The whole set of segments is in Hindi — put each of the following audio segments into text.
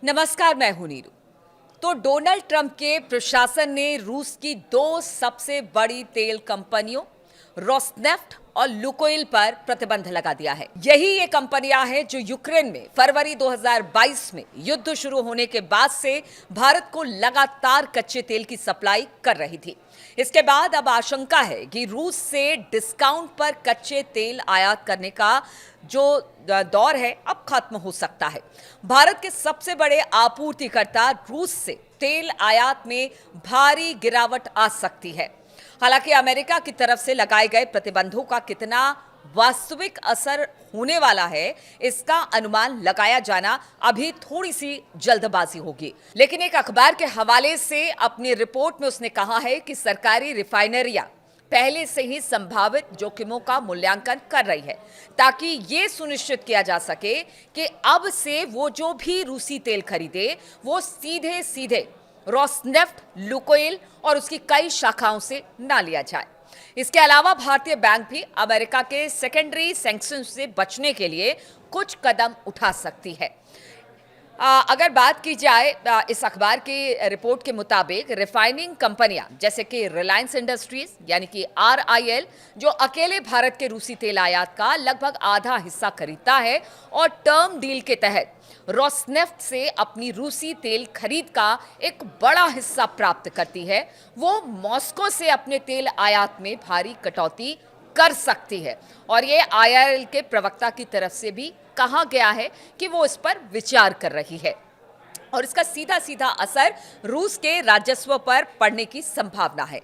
नमस्कार, मैं हूं नीरू। तो डोनाल्ड ट्रंप के प्रशासन ने रूस की दो सबसे बड़ी तेल कंपनियों रोसनेफ्ट और लुकोइल पर प्रतिबंध लगा दिया है। यही ये कंपनियां हैं जो यूक्रेन में फरवरी 2022 में युद्ध शुरू होने के बाद से भारत को लगातार कच्चे तेल की सप्लाई कर रही थी। इसके बाद अब आशंका है कि रूस से डिस्काउंट पर कच्चे तेल आयात करने का जो दौर है अब खत्म हो सकता है। भारत के सबसे बड़े आपूर्तिकर्ता रूस से तेल आयात में भारी गिरावट आ सकती है। हालांकि अमेरिका की तरफ से लगाए गए प्रतिबंधों का कितना वास्तविक असर होने वाला है, इसका अनुमान लगाया जाना अभी थोड़ी सी जल्दबाजी होगी। लेकिन एक अखबार के हवाले से अपनी रिपोर्ट में उसने कहा है कि सरकारी रिफाइनरियां पहले से ही संभावित जोखिमों का मूल्यांकन कर रही है, ताकि यह सुनिश्चित किया जा सके कि अब से वो जो भी रूसी तेल खरीदे वो सीधे सीधे रोसनेफ्ट, लुकोइल और उसकी कई शाखाओं से ना लिया जाए। इसके अलावा भारतीय बैंक भी अमेरिका के सेकेंडरी सैंक्शन से बचने के लिए कुछ कदम उठा सकती है। अगर बात की जाए इस अखबार की रिपोर्ट के मुताबिक रिफाइनिंग कंपनियां जैसे कि रिलायंस इंडस्ट्रीज यानी कि RIL, जो अकेले भारत के रूसी तेल आयात का लगभग आधा हिस्सा खरीदता है और टर्म डील के तहत रोसनेफ्ट से अपनी रूसी तेल खरीद का एक बड़ा हिस्सा प्राप्त करती है, वो मॉस्को से अपने तेल आयात में भारी कटौती कर सकती है। और ये IRL के प्रवक्ता की तरफ से भी कहा गया है कि वो इस पर विचार कर रही है और इसका सीधा सीधा असर रूस के राजस्व पर पड़ने की संभावना है।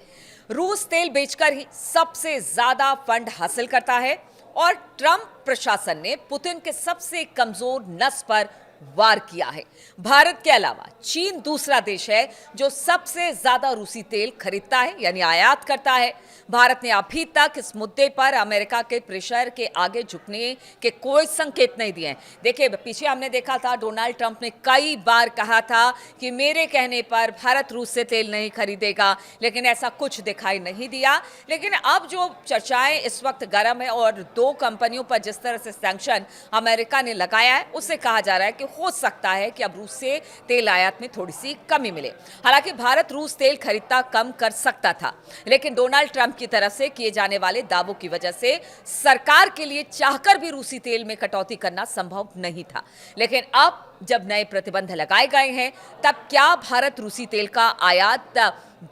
रूस तेल बेचकर ही सबसे ज्यादा फंड हासिल करता है और ट्रंप प्रशासन ने पुतिन के सबसे कमजोर नस पर वार किया है। भारत के अलावा चीन दूसरा देश है जो सबसे ज्यादा रूसी तेल खरीदता है यानी आयात करता है। भारत ने अभी तक इस मुद्दे पर अमेरिका के प्रेशर के आगे झुकने के कोई संकेत नहीं दिए हैं। देखिए, पीछे हमने देखा था डोनाल्ड ट्रंप ने कई बार कहा था कि मेरे कहने पर भारत रूस से तेल नहीं खरीदेगा, लेकिन ऐसा कुछ दिखाई नहीं दिया। लेकिन अब जो चर्चाएं इस वक्त गर्म है और दो कंपनियों पर जिस तरह से सैंक्शन अमेरिका ने लगाया है, उससे कहा जा रहा है कि हो सकता है कि अब रूस से तेल आयात में थोड़ी सी कमी मिले। हालांकि भारत रूस तेल खरीदता कम कर सकता था, लेकिन डोनाल्ड ट्रंप की तरफ से किए जाने वाले दावों की वजह से सरकार के लिए चाहकर भी रूसी तेल में कटौती करना संभव नहीं था। लेकिन अब जब नए प्रतिबंध लगाए गए हैं, तब क्या भारत रूसी तेल का आयात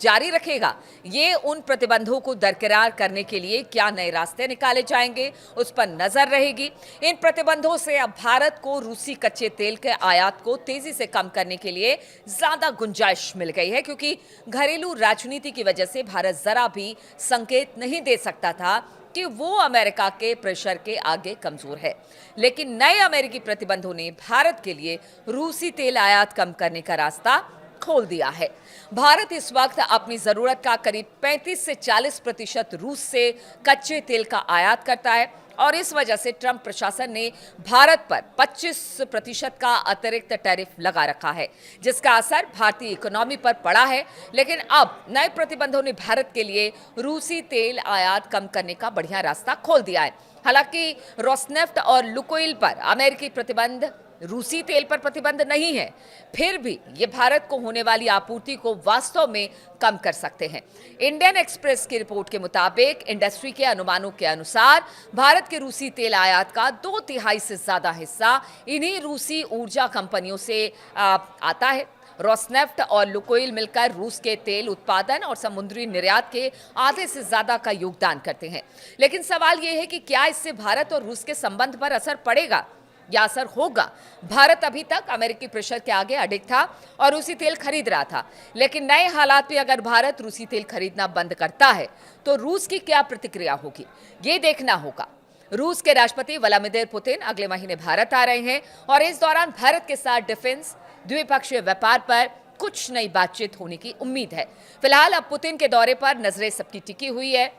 जारी रखेगा? ये उन प्रतिबंधों को दरकिरार करने के लिए क्या नए रास्ते निकाले जाएंगे, उस पर नजर रहेगी। इन प्रतिबंधों से अब भारत को रूसी कच्चे तेल के आयात को तेजी से कम करने के लिए ज्यादा गुंजाइश मिल गई है, क्योंकि घरेलू राजनीति की वजह से भारत जरा भी संकेत नहीं दे सकता था कि वो अमेरिका के प्रेशर के आगे कमजोर है। लेकिन नए अमेरिकी प्रतिबंधों ने भारत के लिए रूसी तेल आयात कम करने का रास्ता खोल दिया है। भारत इस वक्त अपनी जरूरत का करीब 35 से 40% रूस से कच्चे तेल का आयात करता है और इस वजह से ट्रंप प्रशासन ने भारत पर 25% का अतिरिक्त टैरिफ लगा रखा है, जिसका असर भारतीय इकोनॉमी पर पड़ा है। लेकिन अब नए प्रतिबंधों ने भारत के लिए रूसी तेल आयात कम करने का बढ़िया रास्ता खोल दिया है। हालांकि रोसनेफ्ट और लुकोइल पर अमेरिकी प्रतिबंध रूसी तेल पर प्रतिबंध नहीं है, फिर भी ये भारत को होने वाली आपूर्ति को वास्तव में कम कर सकते हैं। इंडियन एक्सप्रेस की रिपोर्ट के मुताबिक इंडस्ट्री के अनुमानों के अनुसार भारत के रूसी तेल आयात का 2/3 से ज्यादा हिस्सा इन्हीं रूसी ऊर्जा कंपनियों से आता है। रोसनेफ्ट और लुकोइल मिलकर रूस के तेल उत्पादन और समुद्री निर्यात के आधे से ज्यादा का योगदान करते हैं। लेकिन सवाल यह है कि क्या इससे भारत और रूस के संबंध पर असर पड़ेगा या असर होगा? भारत अभी तक अमेरिकी प्रेशर के आगे अडिग था और रूसी तेल खरीद रहा था, लेकिन नए हालात में अगर भारत रूसी तेल खरीदना बंद करता है तो रूस की क्या प्रतिक्रिया होगी, ये देखना होगा। रूस के राष्ट्रपति व्लादिमीर पुतिन अगले महीने भारत आ रहे हैं और इस दौरान भारत के साथ डिफेंस, द्विपक्षीय व्यापार पर कुछ नई बातचीत होने की उम्मीद है। फिलहाल अब पुतिन के दौरे पर नजरें सबकी टिकी हुई है,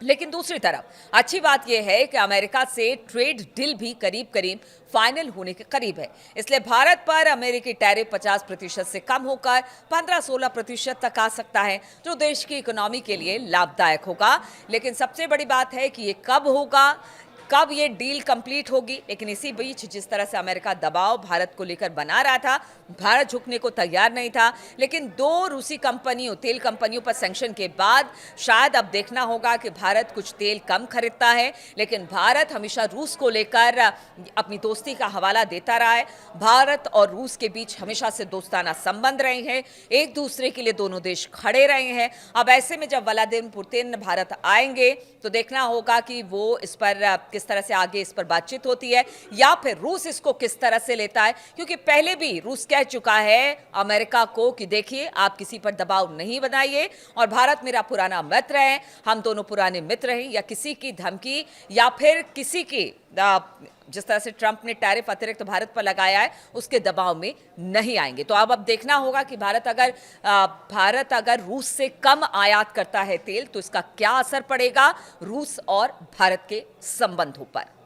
लेकिन दूसरी तरफ अच्छी बात यह है कि अमेरिका से ट्रेड डील भी करीब करीब फाइनल होने के करीब है। इसलिए भारत पर अमेरिकी टैरिफ 50% से कम होकर 15-16% तक आ सकता है, जो देश की इकोनॉमी के लिए लाभदायक होगा। लेकिन सबसे बड़ी बात है कि ये कब होगा, कब ये डील कंप्लीट होगी। लेकिन इसी बीच जिस तरह से अमेरिका दबाव भारत को लेकर बना रहा था, भारत झुकने को तैयार नहीं था। लेकिन दो रूसी कंपनियों, तेल कंपनियों पर सैंक्शन के बाद शायद अब देखना होगा कि भारत कुछ तेल कम खरीदता है, लेकिन भारत हमेशा रूस को लेकर अपनी दोस्ती का हवाला देता रहा है। भारत और रूस के बीच हमेशा से दोस्ताना संबंध रहे हैं, एक दूसरे के लिए दोनों देश खड़े रहे हैं। अब ऐसे में जब व्लादिमीर पुतिन भारत आएंगे तो देखना होगा कि वो इस पर किस तरह से आगे इस पर बातचीत होती है, या फिर रूस इसको किस तरह से लेता है। क्योंकि पहले भी रूस कह चुका है अमेरिका को कि देखिए, आप किसी पर दबाव नहीं बनाइए, और भारत मेरा पुराना मित्र है, हम दोनों पुराने मित्र हैं, या किसी की धमकी या फिर किसी की जिस तरह से ट्रंप ने टैरिफ अतिरिक्त भारत पर लगाया है उसके दबाव में नहीं आएंगे। तो अब देखना होगा कि भारत अगर रूस से कम आयात करता है तेल तो इसका क्या असर पड़ेगा रूस और भारत के संबंधों पर।